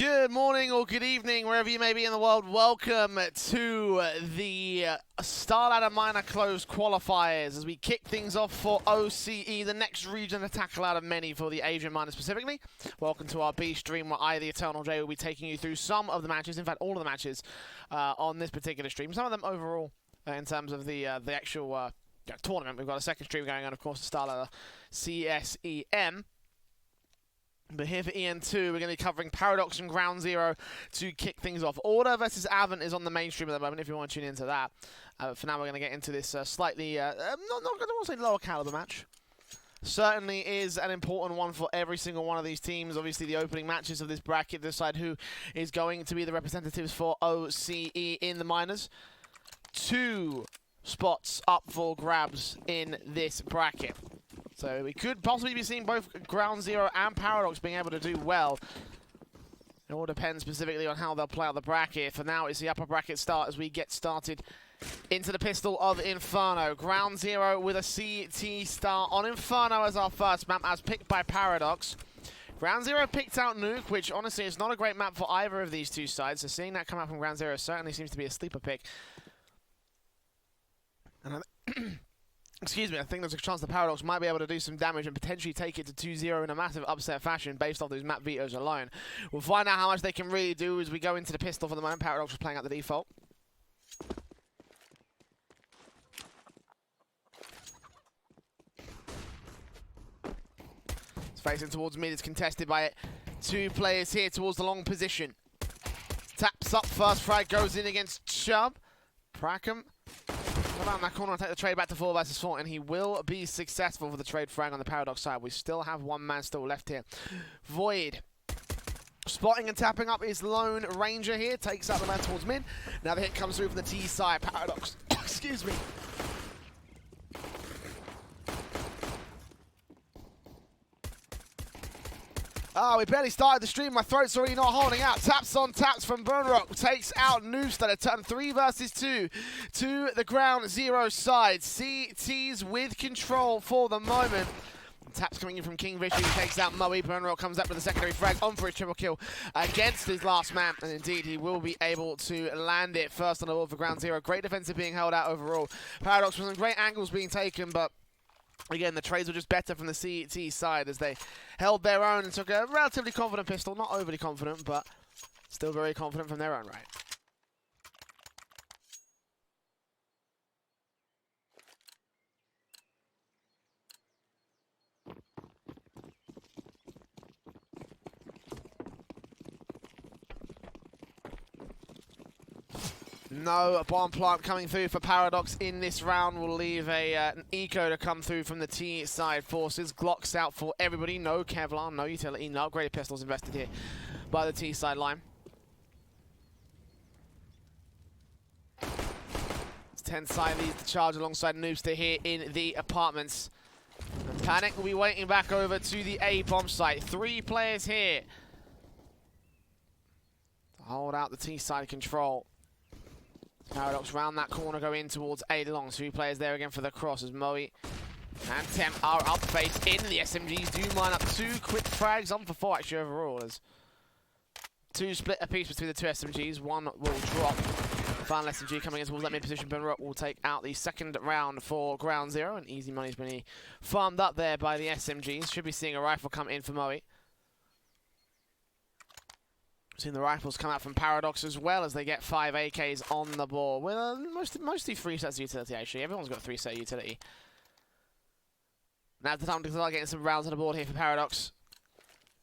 Good morning or good evening, wherever you may be in the world. Welcome to the StarLadder Minor Closed Qualifiers as we kick things off for OCE, the next region to tackle out of many for the Asian minor specifically. Welcome to our B stream where I, the Eternal J, will be taking you through some of the matches, in fact all of the matches on this particular stream. Some of them overall in terms of the actual tournament. We've got a second stream going on, of course, the StarLadder CSEM. But here for EN2, we're going to be covering Paradox and Ground Zero to kick things off. Order versus Avant is on the main stream at the moment, if you want to tune into that. For now, we're going to get into this slightly, I don't want to say lower caliber match. Certainly is an important one for every single one of these teams. Obviously, the opening matches of this bracket decide who is going to be the representatives for OCE in the minors. 2 spots up for grabs in this bracket. So we could possibly be seeing both Ground Zero and Paradox being able to do well. It all depends specifically on how they'll play out the bracket. For now, it's the upper bracket start as we get started into the pistol of Inferno. Ground Zero with a CT start on Inferno as our first map, as picked by Paradox. Ground Zero picked out Nuke, which honestly is not a great map for either of these two sides. So seeing that come out from Ground Zero certainly seems to be a sleeper pick. And excuse me, I think there's a chance the Paradox might be able to do some damage and potentially take it to 2-0 in a massive upset fashion based off those map vetoes alone. We'll find out how much they can really do as we go into the pistol for the moment. Paradox was playing out the default. It's facing towards mid, it's contested by 2 players here towards the long position. Taps up, first frag goes in against Chubb. Prackham around that corner and take the trade back to 4 versus 4, and he will be successful for the trade frag on the Paradox side. We still have 1 man still left here. Void spotting and tapping up his Lone Ranger here, takes out the man towards mid. Now the hit comes through from the T side. Paradox, excuse me. Oh, we barely started the stream. My throat's already not holding out. Taps on taps from Burnrock. Takes out Noostar. Turn 3 versus 2 to the Ground Zero side. CT's with control for the moment. Taps coming in from King Vish. He takes out Moe. Burnrock comes up with a secondary frag on for his triple kill against his last man. And indeed, he will be able to land it first on the board for Ground Zero. Great defensive being held out overall. Paradox with some great angles being taken, but again, the trades were just better from the CT side as they held their own and took a relatively confident pistol. Not overly confident, but still very confident from their own right. No bomb plant coming through for Paradox in this round. Will leave an eco to come through from the T side forces. Glocks out for everybody. No Kevlar, no utility, no upgraded pistols invested here by the T side line. It's 10 side leads to charge alongside Noobster here in the apartments. And Panic will be waiting back over to the A bomb site. 3 players here to hold out the T side control. Paradox round that corner, go in towards A long. 2 players there again for the cross as Moe and Temp are up face in. The SMGs do line up 2 quick frags on for 4 actually overall. As 2 split a piece between the 2 SMGs, 1 will drop. Final SMG coming in towards that mid position. Benrock will take out the second round for Ground Zero, and easy money's been farmed up there by the SMGs. Should be seeing a rifle come in for Moe. Seeing the rifles come out from Paradox as well as they get 5 AKs on the board. With mostly 3 sets of utility actually. Everyone's got 3 sets of utility. Now's the time to start getting some rounds on the board here for Paradox.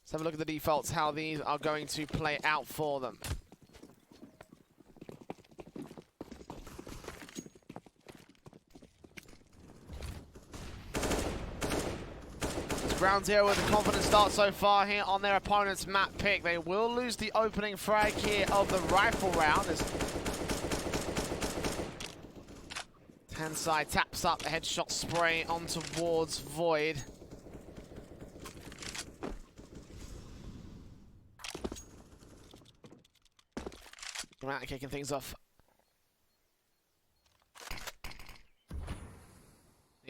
Let's have a look at the defaults, how these are going to play out for them. Ground Zero with a confident start so far here on their opponent's map pick. They will lose the opening frag here of the rifle round as Tansai taps up the headshot spray on towards Void. Right, kicking things off.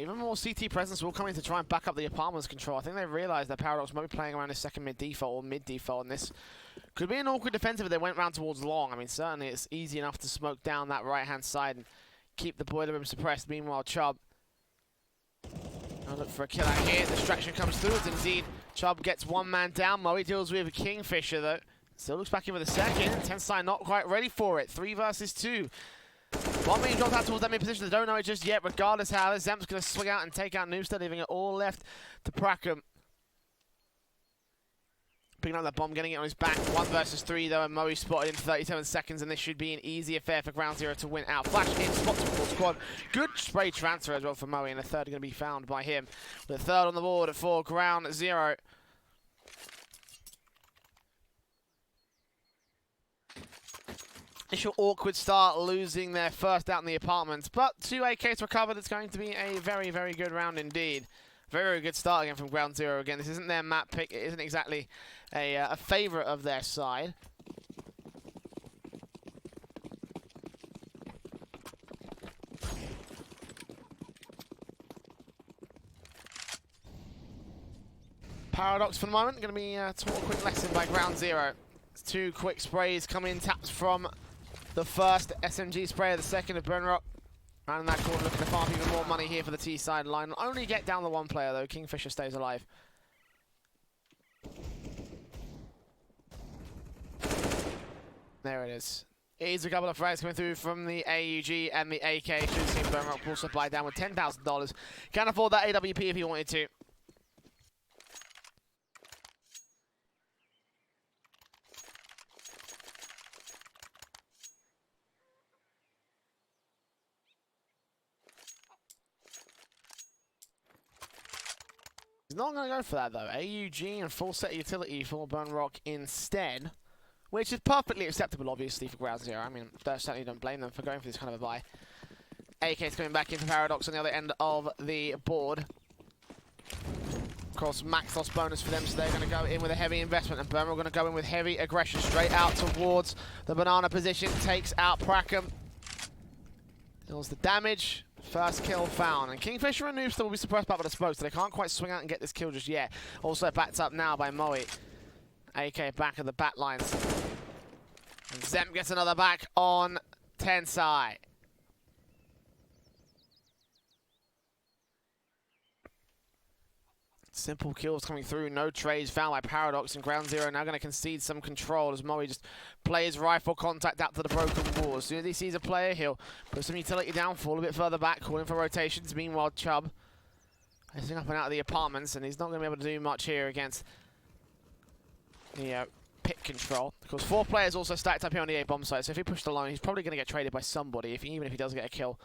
Even more CT presence will come in to try and back up the apartment's control. I think they realised that Paradox might be playing around his second mid default or mid default, and this could be an awkward defensive if they went round towards long. I mean, certainly it's easy enough to smoke down that right-hand side and keep the boiler room suppressed. Meanwhile, Chubb, I'll look for a kill out here. Distraction comes through. It's indeed Chubb gets one man down. Moe deals with Kingfisher, though. Still looks back in with a second. Tensai not quite ready for it. 3 versus 2. One being dropped out towards that mid position. They don't know it just yet. Regardless, however, Zemp's going to swing out and take out Noobster, leaving it all left to Prackham. Picking up that bomb, getting it on his back. 1 versus 3, though, and Moe spotted in 37 seconds, and this should be an easy affair for Ground Zero to win out. Flash in, spot to full squad. Good spray transfer as well for Moe, and a third going to be found by him. The third on the board for Ground Zero. Initial awkward start, losing their first out in the apartments, but 2 AKs recovered. It's going to be a very, very good round indeed. Very, very good start again from Ground Zero. Again, this isn't their map pick. It isn't exactly a favourite of their side. Paradox for the moment. Going to be taught a quick lesson by Ground Zero. 2 quick sprays come in, taps from the first SMG sprayer, the second of Burnrock. Around in that corner, looking to farm even more money here for the T side line. Only get down the 1 player though. Kingfisher stays alive. There it is. It is a couple of frags coming through from the AUG and the AK. Should have seen Burnrock pull supply down with $10,000. Can't afford that AWP if he wanted to. He's not going to go for that, though. AUG and full set utility for Burnrock instead, which is perfectly acceptable, obviously, for Ground Zero. I mean, I certainly don't blame them for going for this kind of a buy. AK's coming back into Paradox on the other end of the board. Of course, max loss bonus for them, so they're going to go in with a heavy investment, and Burnrock going to go in with heavy aggression straight out towards the banana position. Takes out Prackham. Deals the damage. First kill found, and Kingfisher and Noobster will be suppressed back by the smoke, so they can't quite swing out and get this kill just yet. Also backed up now by Moe. AK back at the bat lines. And Zemp gets another back on Tensai. Simple kills coming through, no trades found by Paradox, and Ground Zero now going to concede some control as Moe just plays rifle contact out to the broken wall. As soon as he sees a player, he'll put some utility down, fall a bit further back, calling for rotations. Meanwhile, Chubb is up and out of the apartments, and he's not going to be able to do much here against the pit control. Of course, 4 players also stacked up here on the A bomb site, so if he pushed alone, he's probably going to get traded by somebody, even if he does get a kill.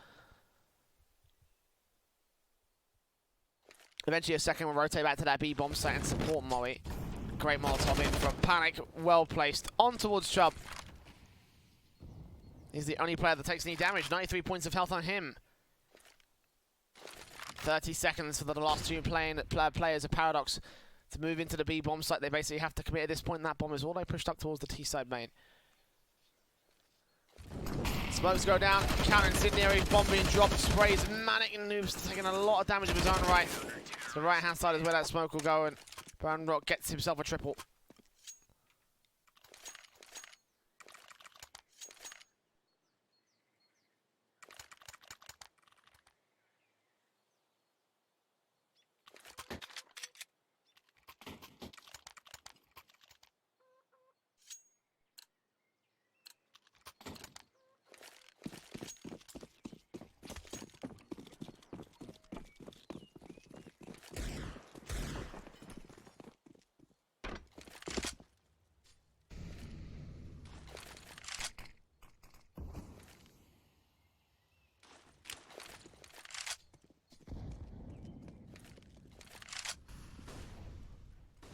Eventually a second will rotate back to that B bomb site and support Moe. Great Molotov in from Panic, well placed. On towards Chubb. He's the only player that takes any damage. 93 points of health on him. 30 seconds for the last 2 players of Paradox to move into the B bomb site. They basically have to commit at this point, and that bomb is all they pushed up towards the T side main. Smokes go down, counter incendiary, bomb being dropped, sprays Manic, and Noob's taking a lot of damage of his own right. So the right hand side is where that smoke will go, and Burnrock gets himself a triple.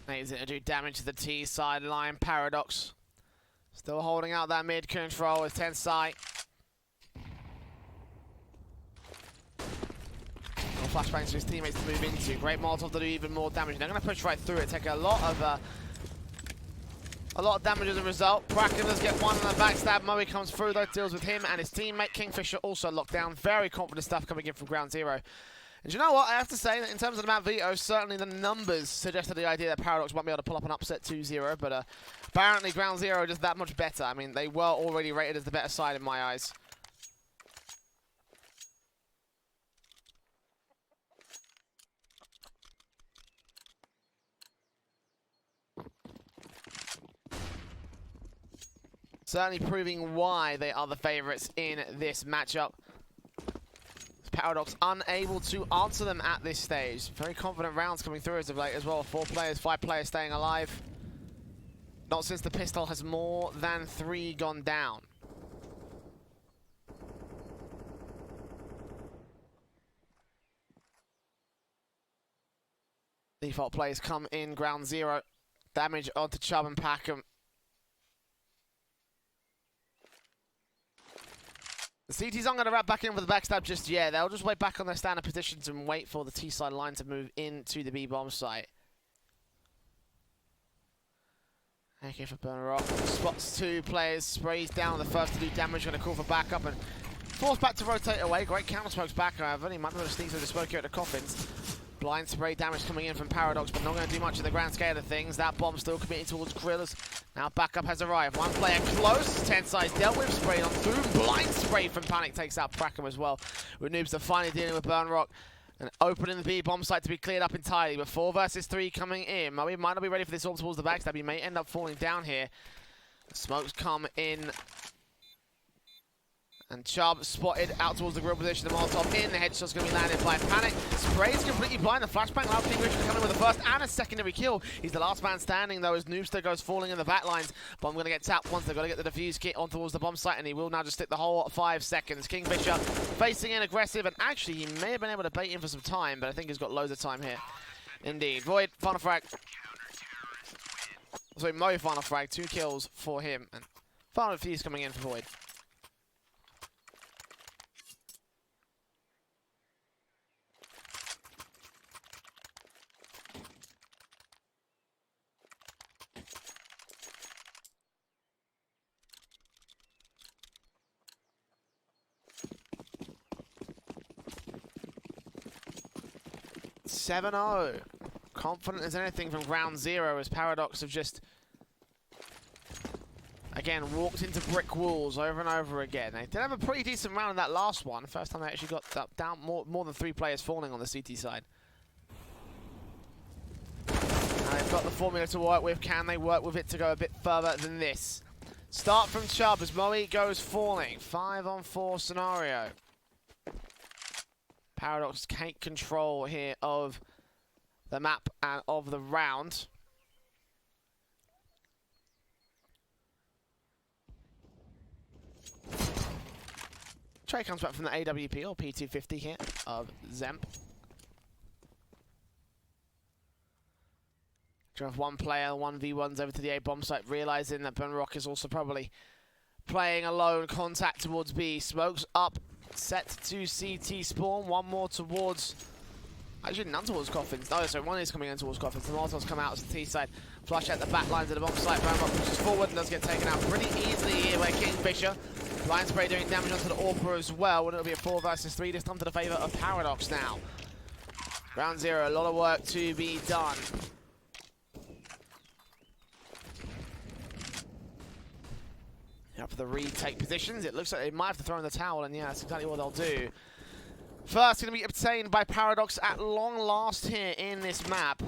He's going to do damage to the T sideline. Paradox still holding out that mid control with Tensai. Flashbangs for his teammates to move into. Great Molotov to do even more damage. They're going to push right through it, take a lot of damage as a result. Bracken does get one on the backstab. Moe comes through though, deals with him and his teammate. Kingfisher also locked down. Very confident stuff coming in from Ground Zero. And you know what? I have to say that in terms of the map veto, certainly the numbers suggested the idea that Paradox might be able to pull up an upset 2-0, but apparently Ground Zero just that much better. I mean, they were already rated as the better side in my eyes. Certainly proving why they are the favourites in this matchup. Paradox unable to answer them at this stage. Very confident rounds coming through as of late as well. 4 players, 5 players staying alive. Not since the pistol has more than 3 gone down. Default plays come in Ground Zero. Damage onto Chubb and Packham. The CTs aren't going to wrap back in with the backstab just yet. They'll just wait back on their standard positions and wait for the T-side line to move into the B-bomb site. Okay, for Burner Rock. Spots 2 players, sprays down the first to do damage, going to call for backup and forced back to rotate away. Great counter smokes back, however. He might be able to sneak through the smoke here at the coffins. Blind spray damage coming in from Paradox, but not going to do much in the grand scale of things. That bomb still committing towards Grillers. Now backup has arrived. 1 player close. 10 sides dealt with. Sprayed on through. Blind spray from Panic takes out Prackham as well. With Noobs are finally dealing with Burn Rock. And opening the B bomb site to be cleared up entirely. But 4 versus 3 coming in. We might not be ready for this orb towards the backstab. He may end up falling down here. The smokes come in. And Chubb spotted out towards the grill position. The Molotov in. The headshot's going to be landed by Panic. Spray's completely blind. The flashbang allows Kingfisher to come in with the first and a secondary kill. He's the last man standing, though, as Noobster goes falling in the back lines. Bomb going to get tapped once. They've got to get the defuse kit on towards the bomb site, and he will now just stick the whole 5 seconds. Kingfisher facing in aggressive, and actually, he may have been able to bait in for some time, but I think he's got loads of time here. Indeed. Void, final frag. Sorry, Mo final frag. 2 kills for him. And final defuse coming in for Void. $7-0. Confident as anything from Ground Zero as Paradox have just, again, walked into brick walls over and over again. They did have a pretty decent round in that last one. First time they actually got down more than 3 players falling on the CT side. And they've got the formula to work with. Can they work with it to go a bit further than this? Start from Chubb as Moe goes falling. 5-on-4 scenario. Paradox take control here of the map and of the round. Trey comes back from the AWP or P250 here of Zemp. Drove 1 player, 1v1s over to the A bomb site, realizing that Ben Rock is also probably playing alone. Contact towards B. Smokes up. Set to CT spawn. 1 more towards... Actually, none towards Coffins. Oh, sorry, 1 is coming in towards Coffins. The Molotovs come out as the T side. Flush out the back lines of the bomb site. Brown pushes forward and does get taken out pretty easily here by Kingfisher. Blind spray doing damage onto the AWPer as well. And it'll be a 4 versus 3. This time to the favour of Paradox now. Ground Zero, a lot of work to be done. Up for the retake positions. It looks like they might have to throw in the towel, and yeah, that's exactly what they'll do. First going to be obtained by Paradox at long last here in this map.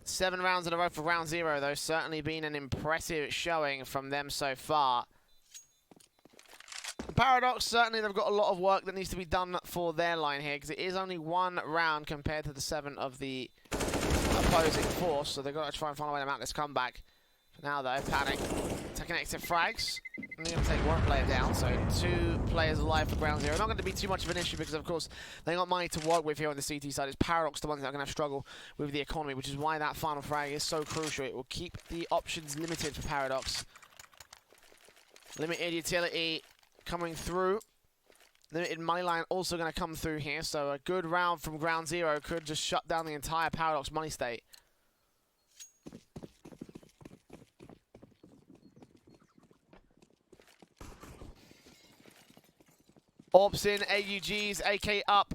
7 rounds in a row for Ground Zero, though. Certainly been an impressive showing from them so far. Paradox, certainly they've got a lot of work that needs to be done for their line here, because it is only 1 round compared to the 7 of the opposing force, so they've got to try and find a way to mount this comeback. For now, though, Panic taking exit frags. They're going to take 1 player down, so 2 players alive for Ground Zero. Not going to be too much of an issue because, of course, they got money to work with here on the CT side. It's Paradox the ones that are going to struggle with the economy, which is why that final frag is so crucial. It will keep the options limited for Paradox. Limited utility coming through. Limited money line also going to come through here, so a good round from Ground Zero could just shut down the entire Paradox money state. Orbs in, AUGs, AK up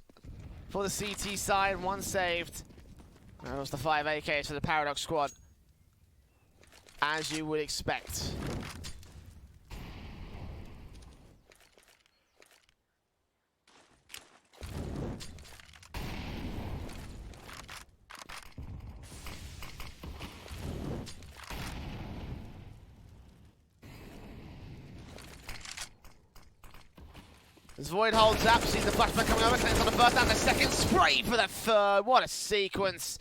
for the CT side, one saved. That was the 5 AKs for the Paradox squad, as you would expect. As Void holds up, sees the flashback coming over, connects on the first and the second, spray for the third. What a sequence.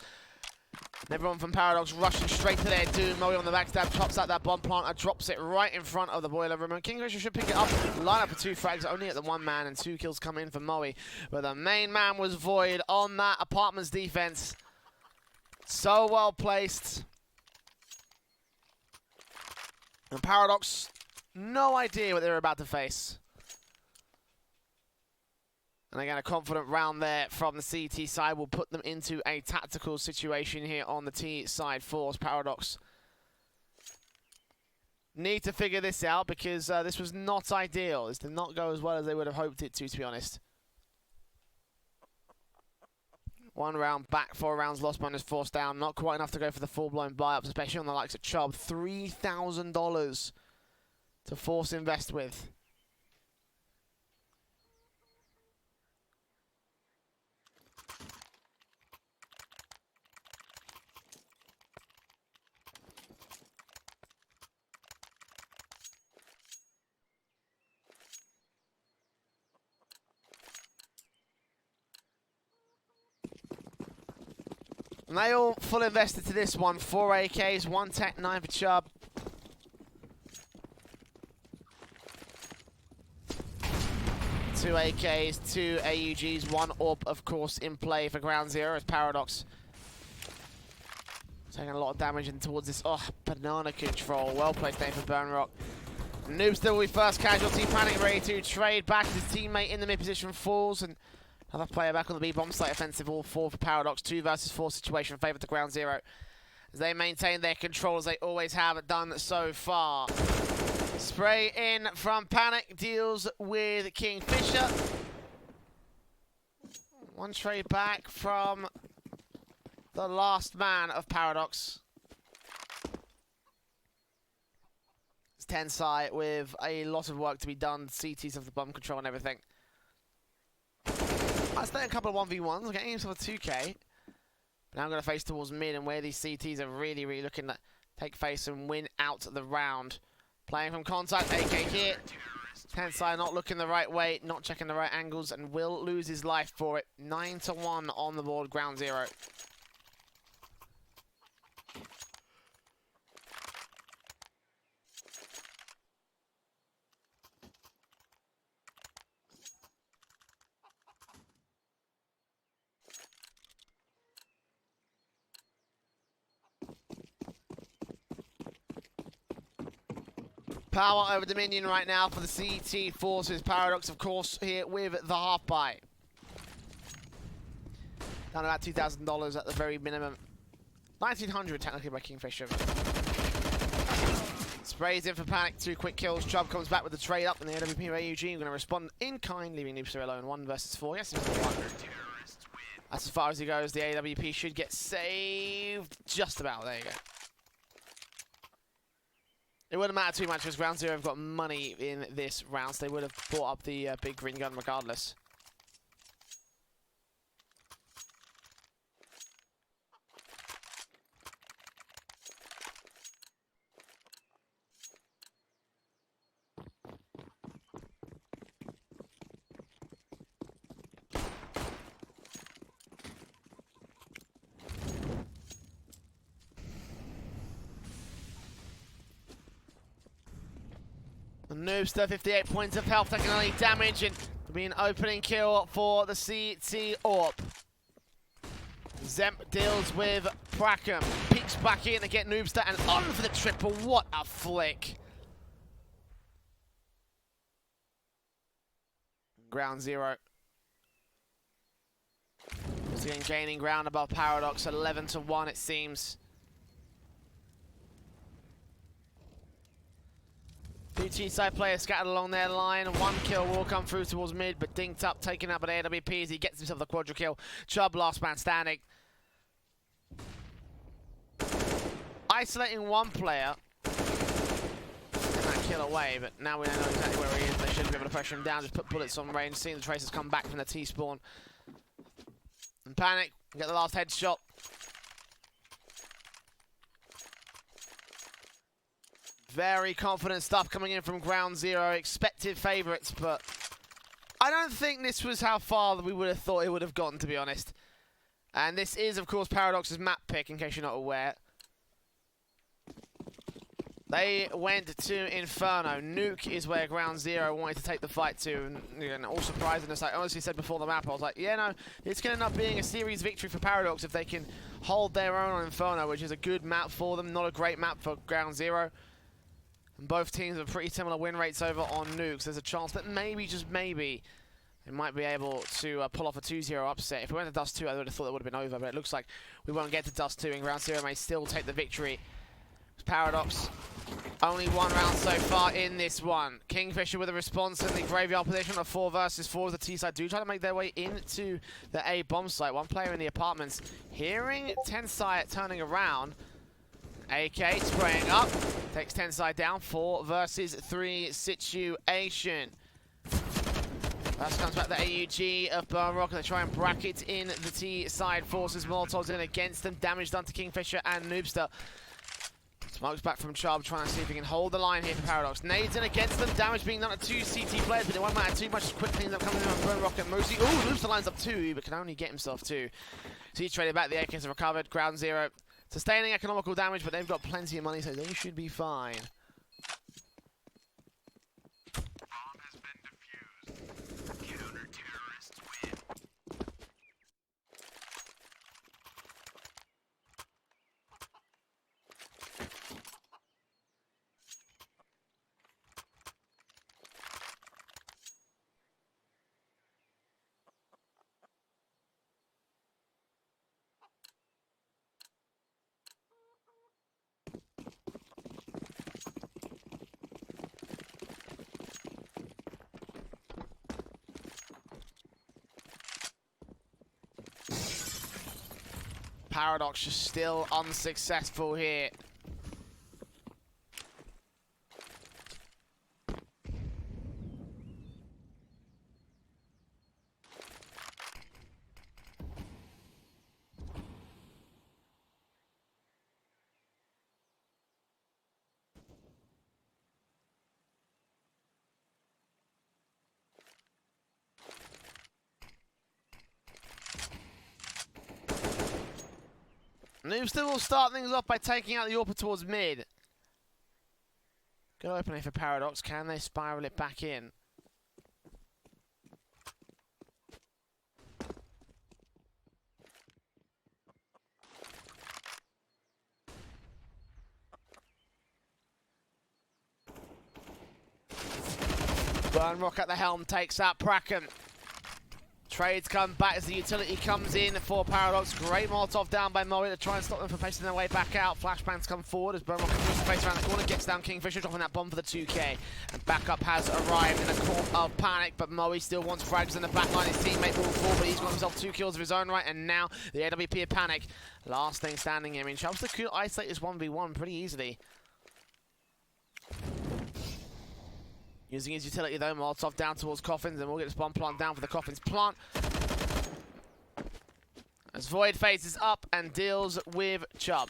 Everyone from Paradox rushing straight to their doom. Moe on the backstab, chops out that bomb planter, drops it right in front of the boiler room. And Kingfisher should pick it up, line up for 2 frags, only at the 1 man, and 2 kills come in for Moe. But the main man was Void on that apartment's defense. So well placed. And Paradox, no idea what they were about to face. And again, a confident round there from the CT side will put them into a tactical situation here on the T side for Paradox. Need to figure this out because this was not ideal. This did not go as well as they would have hoped it to be honest. 1 round back, 4 rounds lost, minus force down. Not quite enough to go for the full-blown buy-ups, especially on the likes of Chubb. $3,000 to force invest with. And they all full invested to this one. 4 AKs, 1 tech, 9 for Chubb. Two AKs, 2 AUGs, 1 AWP, of course, in play for Ground Zero as Paradox taking a lot of damage in towards this. Oh, banana control. Well placed name for Burn Rock. Noobster will be first casualty, panic ready to trade back. His teammate in the mid position falls, and another player back on the B-bomb site offensive, all 4 for Paradox. 2 versus 4 situation favored to Ground Zero, as they maintain their control as they always have done so far. Spray in from Panic, deals with Kingfisher. 1 trade back from the last man of Paradox. It's 10 side with a lot of work to be done. CTs of the bomb control and everything. Let's play a couple of 1v1s, getting himself a 2k. But now I'm going to face towards mid, and where these CTs are really, really looking to take face and win out the round. Playing from contact, AK here. 10 side not looking the right way, not checking the right angles, and will lose his life for it. 9-1 on the board, Ground Zero. Power over Dominion right now for the CT forces. Paradox, of course, here with the half buy. Down about $2,000 at the very minimum. 1,900 technically by Kingfisher. Sprays in for Panic, 2 quick kills. Chubb comes back with the trade up, and the AWP AUG are going to respond in kind, leaving Noobster alone. 1 versus 4. Yes, 1. That's as far as he goes. The AWP should get saved. Just about. There you go. It wouldn't matter too much because Ground Zero have got money in this round, so they would have bought up the big green gun regardless. Noobster, 58 points of health, taking only damage, and will be an opening kill for the CT AWP. Zemp deals with Prackham, peeks back in to get Noobster, and on for the triple. What a flick! Ground Zero. So gaining ground above Paradox, 11-1 it seems. Two T-side players scattered along their line. One kill will come through towards mid, but dinked up, taken out by the AWP as he gets himself the quadra kill. Chubb, last man standing. Isolating one player. Getting that kill away, but now we don't know exactly where he is. They should be able to pressure him down, just put bullets on range. Seeing the Tracers come back from the T-spawn. And Panic, get the last headshot. Very confident stuff coming in from Ground Zero. Expected favourites, but I don't think this was how far we would have thought it would have gotten, to be honest. And this is, of course, Paradox's map pick, in case you're not aware. They went to Inferno. Nuke is where Ground Zero wanted to take the fight to. And all surprising, I honestly said before the map, I was like, yeah, no, it's going to end up being a series victory for Paradox if they can hold their own on Inferno, which is a good map for them, not a great map for Ground Zero. And both teams have pretty similar win rates over on Nukes. There's a chance that maybe, just maybe, they might be able to pull off a 2-0 upset. If we went to Dust 2, I would have thought it would have been over, but it looks like we won't get to Dust 2, and Ground Zero may still take the victory. Paradox, only one round so far in this one. Kingfisher with a response in the graveyard position on a 4 versus 4 as the T-side do try to make their way into the A bomb site. One player in the apartments hearing Tensai turning around. AK spraying up, takes Tensai down. 4 versus 3 situation. First comes back the AUG of Burn Rock. They try and bracket in the T-side forces. Molotovs in against them. Damage done to Kingfisher and Noobster. Smokes back from Chubb, trying to see if he can hold the line here for Paradox. Nades in against them, damage being done to 2 CT players, but it won't matter too much. Quick cleans up coming in on Burn Rock and Moosey. Ooh, Noobster lines up 2, but can only get himself 2. So he's traded back, the AKs have recovered. Ground Zero sustaining economical damage, but they've got plenty of money, so they should be fine. Paradox is still unsuccessful here. Noobster will start things off by taking out the AWP towards mid. Good opening for Paradox. Can they spiral it back in? Burn Rock at the helm takes out Bracken. Trades come back as the utility comes in for Paradox. Great Molotov down by Mori to try and stop them from pasting their way back out. Flashbangs come forward as Burn Rock puts the face around the corner, gets down Kingfisher, dropping that bomb for the 2K. And backup has arrived in the court of Panic, but Mori still wants frags in the back line. His teammate will fall, but he's got himself 2 kills of his own right, and now the AWP of Panic. Last thing standing here. I mean, Chubster could isolate this 1v1 pretty easily. Using his utility though, Molotov down towards Coffins, and we'll get this bomb plant down for the Coffins plant. As Void phases up and deals with Chubb.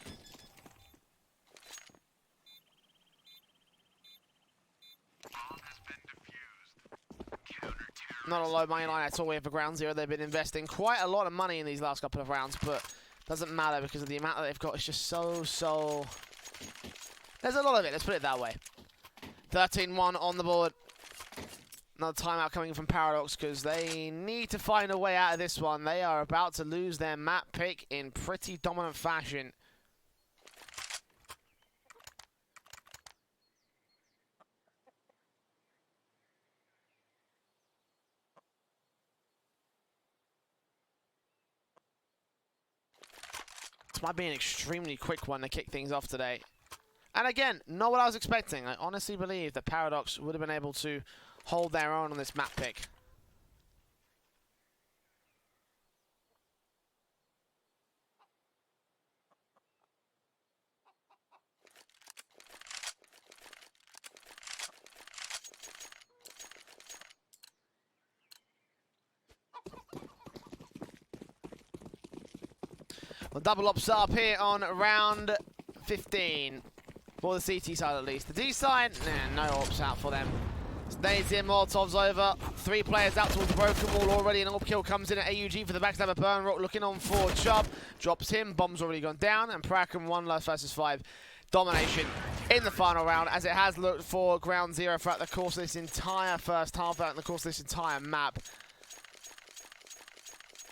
Not a low money line at all here for Ground Zero. They've been investing quite a lot of money in these last couple of rounds, but doesn't matter because of the amount that they've got. It's just so... There's a lot of it, let's put it that way. 13-1 on the board. Another timeout coming from Paradox because they need to find a way out of this one. They are about to lose their map pick in pretty dominant fashion. This might be an extremely quick one to kick things off today. And again, not what I was expecting. I honestly believe that Paradox would have been able to hold their own on this map pick. Well, double ops up here on round 15. For the CT side at least. The D side, nah, no ops out for them. Stays in, Molotov's over. 3 players out towards the broken wall already. An AWP kill comes in at AUG for the backstabber. Burn Rock looking on for Chubb. Drops him, bomb's already gone down. And Praken 1 last versus 5. Domination in the final round, as it has looked for Ground Zero throughout the course of this entire first half, throughout the course of this entire map.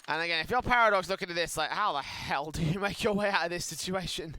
And again, if you're Paradox looking at this, like, how the hell do you make your way out of this situation?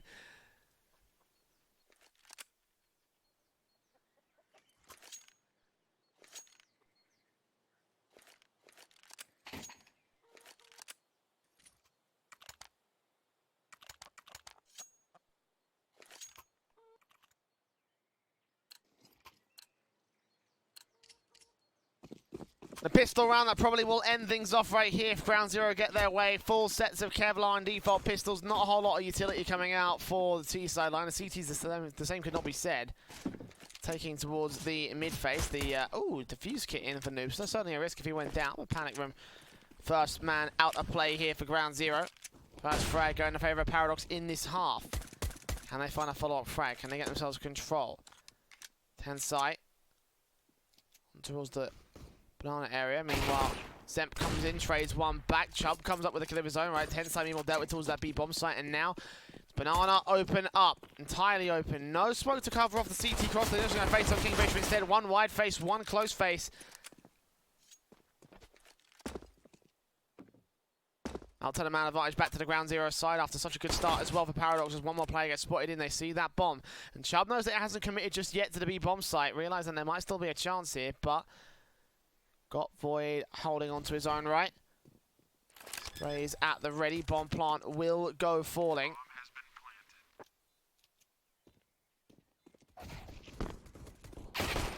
The pistol round that probably will end things off right here if Ground Zero get their way. Full sets of Kevlar and default pistols. Not a whole lot of utility coming out for the T side line. The CT's the same could not be said. Taking towards the mid face. The defuse kit in for Noobster. Certainly a risk if he went down. But Panic Room, first man out of play here for Ground Zero. First frag going in favour of Paradox in this half. Can they find a follow-up frag? Can they get themselves control? 10 sight. Towards the banana area. Meanwhile, Zemp comes in, trades one back. Chubb comes up with a kill of his own, right? 10 side meanwhile dealt with towards that B bomb site, and now Banana open up, entirely open. No smoke to cover off the CT cross. They're just going to face on Kingfisher instead. One wide face, one close face. I'll tell the man advantage back to the Ground Zero side after such a good start as well for Paradox as one more player gets spotted in. They see that bomb. And Chubb knows that it hasn't committed just yet to the B bomb site, realizing there might still be a chance here, but got Void holding on to his own right. Sprays at the ready. Bomb plant will go falling.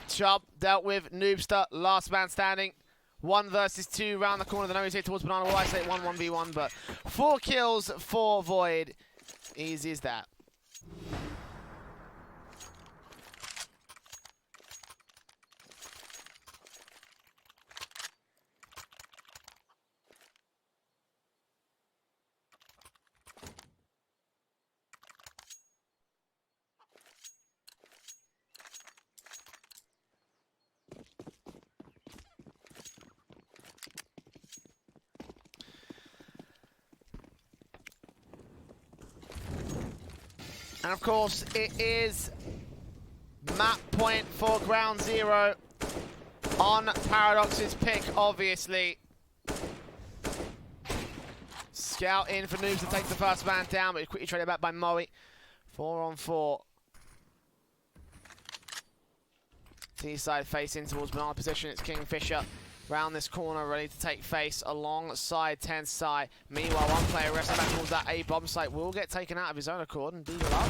Chubb dealt with Noobster, last man standing. 1 versus 2 round the corner. The nose hit towards Banana will isolate 1-1v1, but 4 kills for Void. Easy as that. And of course, it is map point for Ground Zero on Paradox's pick, obviously. Scout in for Noobs to take the first man down, but quickly traded back by Moe. 4 on 4. T-side facing towards Banana position. It's Kingfisher round this corner, ready to take face alongside 10 side. Meanwhile, one player resting back towards that A bomb site will get taken out of his own accord and deal up.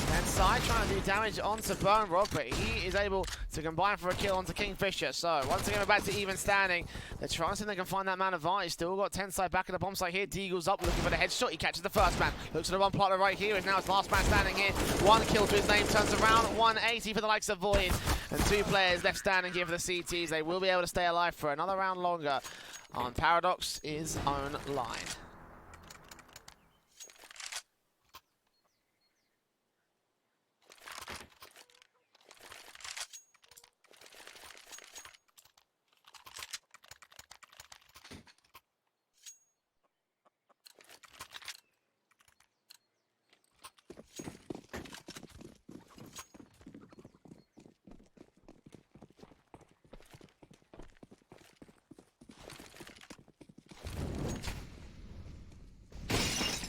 10 side trying to do damage onto Burn Rock, but he is able to combine for a kill onto Kingfisher. So once again, we're back to even standing. They're trying to see if they can find that man advantage. Still got 10 side back at the bomb site here. Deagle's up looking for the headshot. He catches the first man. Looks at the one plotter right here. And now it's last man standing here. 1 kill to his name. Turns around. 180 for the likes of Void. And 2 players left standing here for the CTs. They will be able to stay alive for another round longer on Paradox's own line.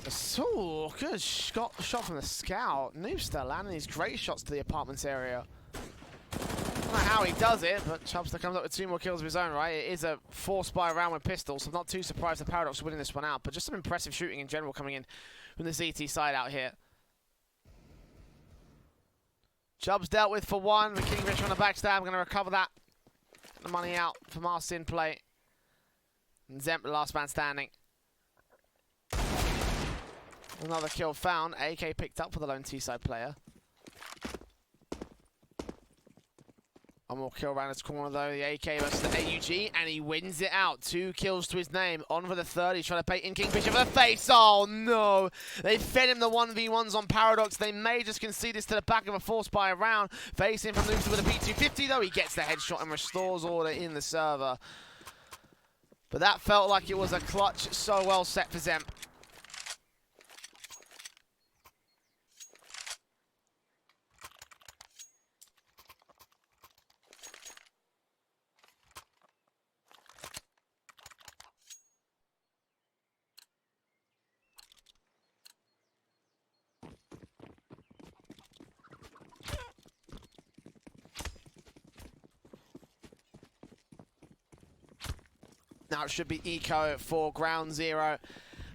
So good shot from the scout. Noobster landing these great shots to the apartments area. I don't know how he does it, but Chubster comes up with 2 more kills of his own, right? It is a forced by round with pistols, so I'm not too surprised the Paradox winning this one out, but just some impressive shooting in general coming in from the CT side out here. Chubb's dealt with for one. The Kingfisher on the backstab. Going to recover that. Get the money out for Marcin play. And Zemp, the last man standing. Another kill found. AK picked up for the lone T-side player. One more kill around his corner though. The AK versus the AUG, and he wins it out. 2 kills to his name. On for the third. He's trying to bait in Kingfisher for the face. Oh no! They fed him the 1v1s on Paradox. They may just concede this to the back of a force by a round. Facing from Luther with a P250 though. He gets the headshot and restores order in the server. But that felt like it was a clutch. So well set for Zemp. Now it should be Eco for ground zero.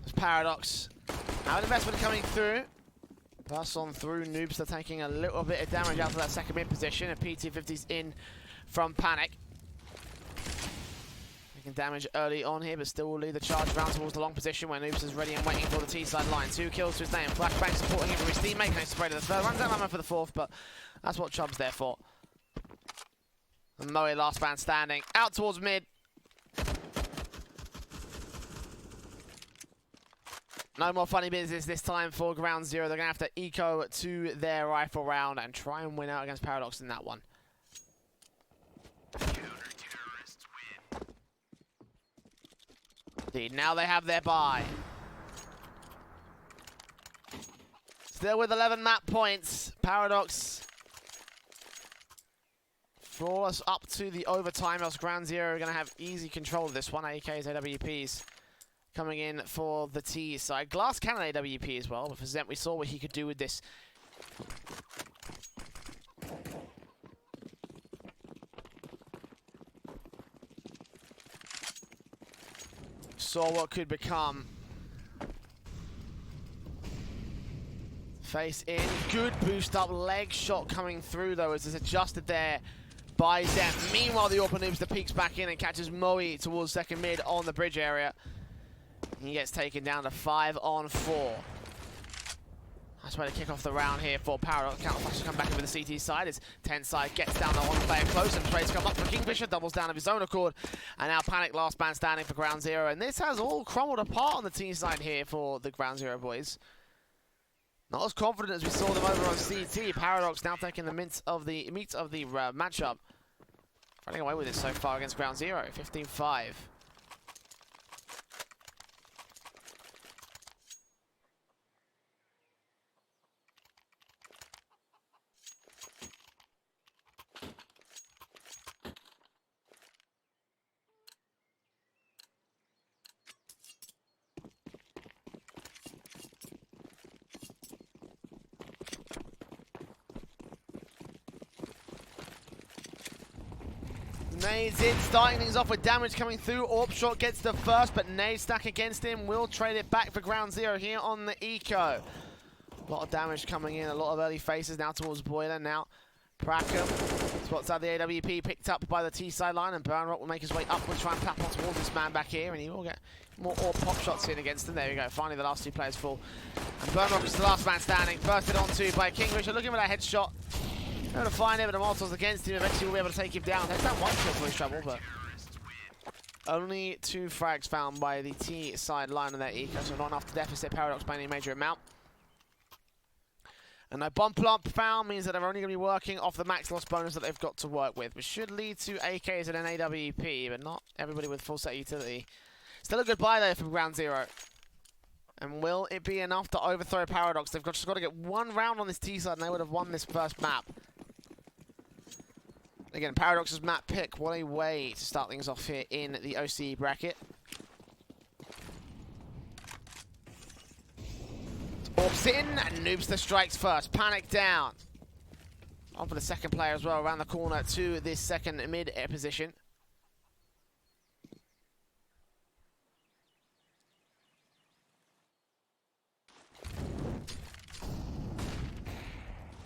It's Paradox. Now an investment coming through. Pass on through. Noobs are taking a little bit of damage out of that second mid position. And PT50's in from Panic. Taking damage early on here, but still will lead the charge round towards the long position where Noobs is ready and waiting for the T-side line. 2 kills to his name. Flashbang supporting him from his teammate. Can he spray to the third? Runs out ammo for the fourth, but that's what Chubb's there for. And Moe, last man standing. Out towards mid. No more funny business this time for ground zero. They're going to have to eco to their rifle round and try and win out against Paradox in that one. Indeed, now they have their bye. Still with 11 map points. Paradox flawless up to the overtime. Else ground zero are going to have easy control of this one. AKs, AWPs. Coming in for the T side. Glass cannon AWP as well, but for Zemp we saw what he could do with this. Saw what could become. Face in. Good boost up leg shot coming through though as it's adjusted there by Zemp. Meanwhile the Orpa Noobs the peeks back in and catches Moe towards second mid on the bridge area. He gets taken down to 5 on 4. Nice way to kick off the round here for Paradox. Counter flash to come back over the CT side as 10 side gets down to one player close and trades come up for Kingfisher, doubles down of his own accord. And now Panic last man standing for ground zero. And this has all crumbled apart on the T side here for the ground zero boys. Not as confident as we saw them over on CT. Paradox now taking the meat of the matchup. Running away with it so far against ground zero, 15-5. Nade's in, starting things off with damage coming through. Orpshot gets the first, but Nade stack against him. Will trade it back for ground zero here on the eco. A lot of damage coming in, a lot of early faces now towards Boiler. Now Prackham spots out the AWP, picked up by the T side line, and Burnrock will make his way upwards, try and tap on towards this man back here, and he will get more Orb pop shots in against him. There we go, finally the last 2 players fall. And Burnrock is the last man standing, bursted onto by Kingfisher, looking for that headshot. Able to find it, but the Molotov's against him. Eventually we'll be able to take him down. There's that 1 kill for his trouble, but only 2 frags found by the T side line of their eco, so not enough to deficit Paradox by any major amount. And no bomb plump found means that they're only going to be working off the max loss bonus that they've got to work with, which should lead to AKs and an AWP, but not everybody with full set utility. Still a good buy though from ground zero. And will it be enough to overthrow Paradox? They've just got to get 1 round on this T side and they would have won this first map. Again, Paradox's map pick. What a way to start things off here in the OCE bracket. Orbs in, and Noobster strikes first. Panic down. On for the second player as well, around the corner to this second mid position.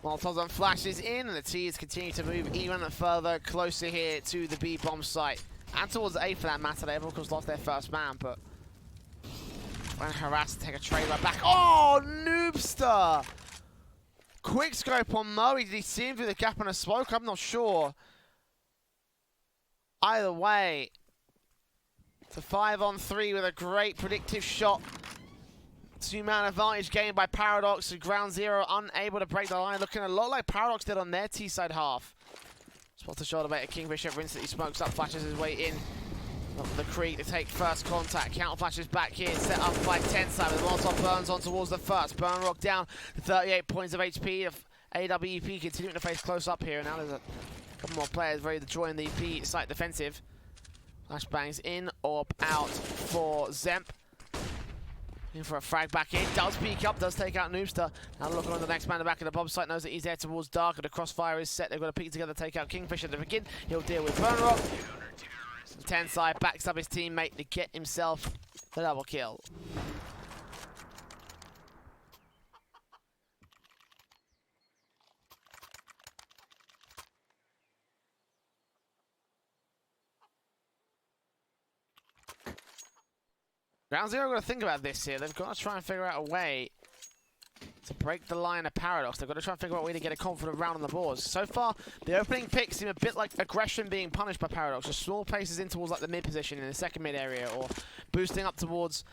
Molotovs and flashes in, and the T's continue to move even further closer here to the B bomb site. And towards A for that matter. They've of course lost their first man, but when harassed, take a trade right back. Oh, Noobster! Quick scope on Moe. Did he see him through the gap in a smoke? I'm not sure. Either way, it's a 5-on-3 with a great predictive shot. Two-man advantage gained by Paradox. Ground Zero unable to break the line. Looking a lot like Paradox did on their T-side half. Spots the shoulder bait. Kingfisher instantly smokes up, flashes his way in. Up the creek to take first contact. Counter flashes back here. Set up by Tensai with Molotov burns on towards the first. Burn Rock down to 38 points of HP. AWP continuing to face close up here. Now there's a couple more players ready to join the B site defensive. Flashbangs in or out for Zemp. In for a frag back in, does peek up, does take out Noobster. Now looking on the next man, the back of the bomb site, knows that he's there towards Dark, and the crossfire is set. They've got to peek together, take out Kingfisher to begin. He'll deal with Burn Rock. Tensai backs up his teammate to get himself the double kill. Ground Zero got to think about this here. They've got to try and figure out a way to break the line of Paradox. They've got to try and figure out a way to get a confident round on the boards. So far, the opening picks seem a bit like aggression being punished by Paradox. Just small places in towards like the mid position in the second mid area, or boosting up towards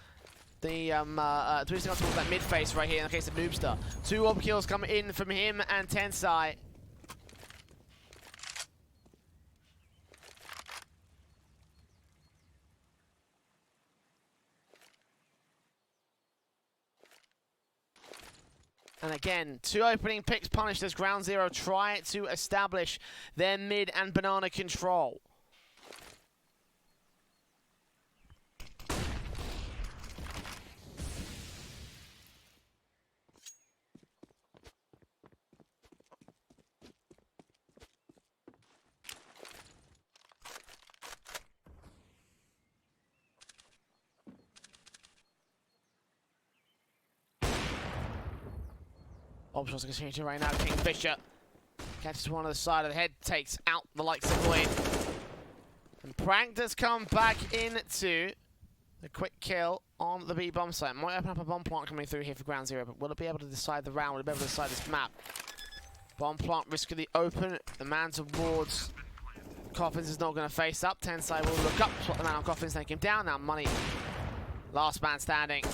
the that mid face right here in the case of Noobster. 2 orb kills come in from him and Tensai. And again, 2 opening picks punished as Ground Zero try to establish their mid and banana control. Options continue to right now. Kingfisher catches one on the side of the head, takes out the likes of Void. And Prank does come back into the quick kill on the B bomb site. Might open up a bomb plant coming through here for Ground Zero, but will it be able to decide the round? Will it be able to decide this map? Bomb plant risk of the open. The man towards Coffins is not going to face up. Tensai will look up, swap the man on Coffins, take him down. Now Money, last man standing.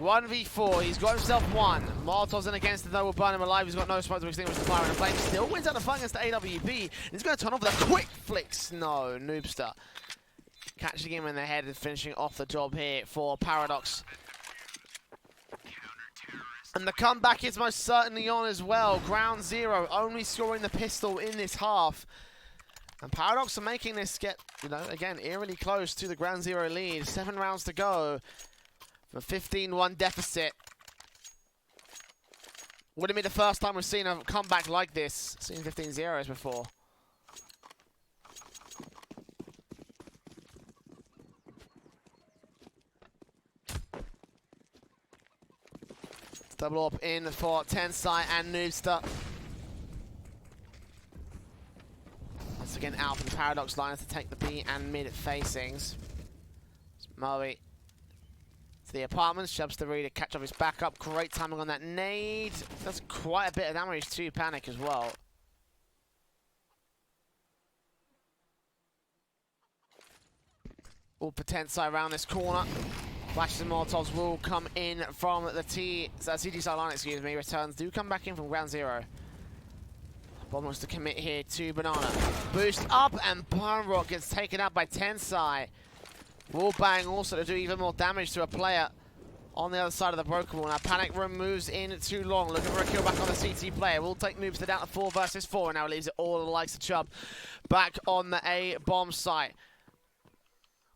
1v4, he's got himself 1. Molotov's in against him, though, will burn him alive. He's got no smoke to extinguish the fire, and the flame still wins out the fight against the AWP. And he's going to turn off with a quick flicks. No, Noobster catching him in the head and finishing off the job here for Paradox. And the comeback is most certainly on as well. Ground Zero only scoring the pistol in this half. And Paradox are making this get, again, eerily close to the Ground Zero lead. 7 rounds to go. A 15-1 deficit. Wouldn't be the first time we've seen a comeback like this. Seen 15-0s before. Double up in for Tensai and Noobster. Once again out for the Paradox liners to take the B and mid facings. Moe to the apartments, shoves the reader, catch off his backup. Great timing on that nade. That's quite a bit of damage to Panic as well. All Tensai around this corner. Flashes and Molotovs will come in from the CG side line, excuse me. Returns do come back in from Ground Zero. Bomb wants to commit here to Banana. Boost up and Burn Rock gets taken out by Tensai. Wall bang also to do even more damage to a player on the other side of the broken wall. Now Panic Room moves in too long, looking for a kill back on the CT player. Will take Noobster down to 4 versus 4, and now leaves it all to the likes of Chubb back on the A bomb site.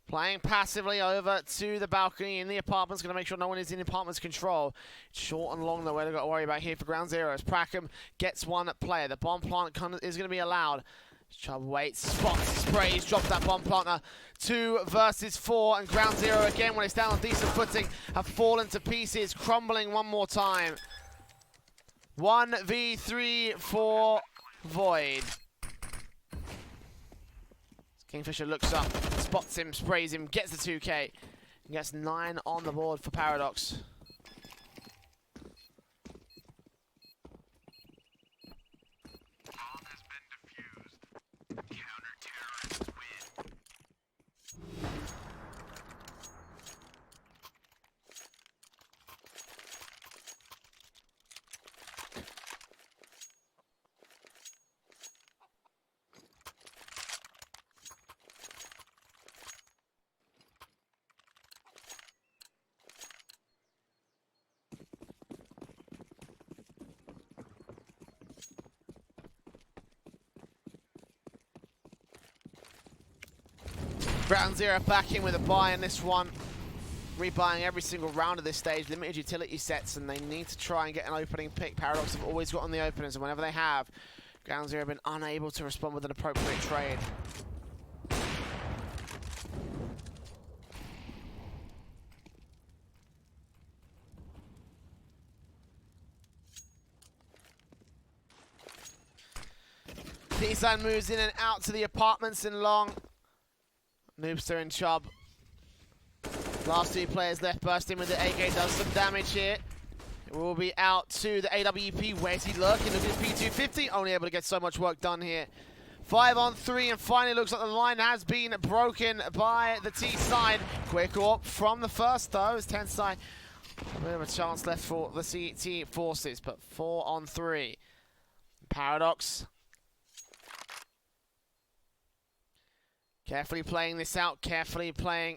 Playing passively over to the balcony in the apartments, going to make sure no one is in the apartment's control. Short and long, though, where they've got to worry about here for Ground Zero as Prackham gets one player. The bomb plant is going to be allowed. Chubb waits, spots, sprays, drops that bomb planter. 2 versus 4, and Ground Zero again, when it's down on decent footing, have fallen to pieces, crumbling one more time. 1v3 for Void. Kingfisher looks up, spots him, sprays him, gets the 2k. He gets 9 on the board for Paradox. Ground Zero back in with a buy in this one. Rebuying every single round of this stage. Limited utility sets, and they need to try and get an opening pick. Paradox have always got on the openers, and whenever they have, Ground Zero have been unable to respond with an appropriate trade. T-Side moves in and out to the apartments in Long. Noobster and Chubb. Last 2 players left, burst in with the AK, does some damage here. It will be out to the AWP. Where's he lurking? Look at his P250, only able to get so much work done here. 5 on 3, and finally looks like the line has been broken by the T-Side. Quick AWP from the first though, as 10 side. A bit of a chance left for the CT forces, but 4 on 3. Paradox. Carefully playing this out, carefully playing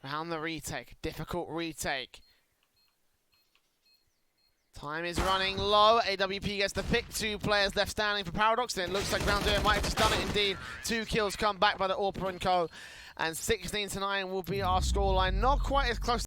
around the retake. Difficult retake. Time is running low. AWP gets the pick. 2 players left standing for Paradox. Then it looks like Ground Zero might have just done it indeed. 2 kills come back by the Orpa & Co. And 16-9 will be our scoreline. Not quite as close.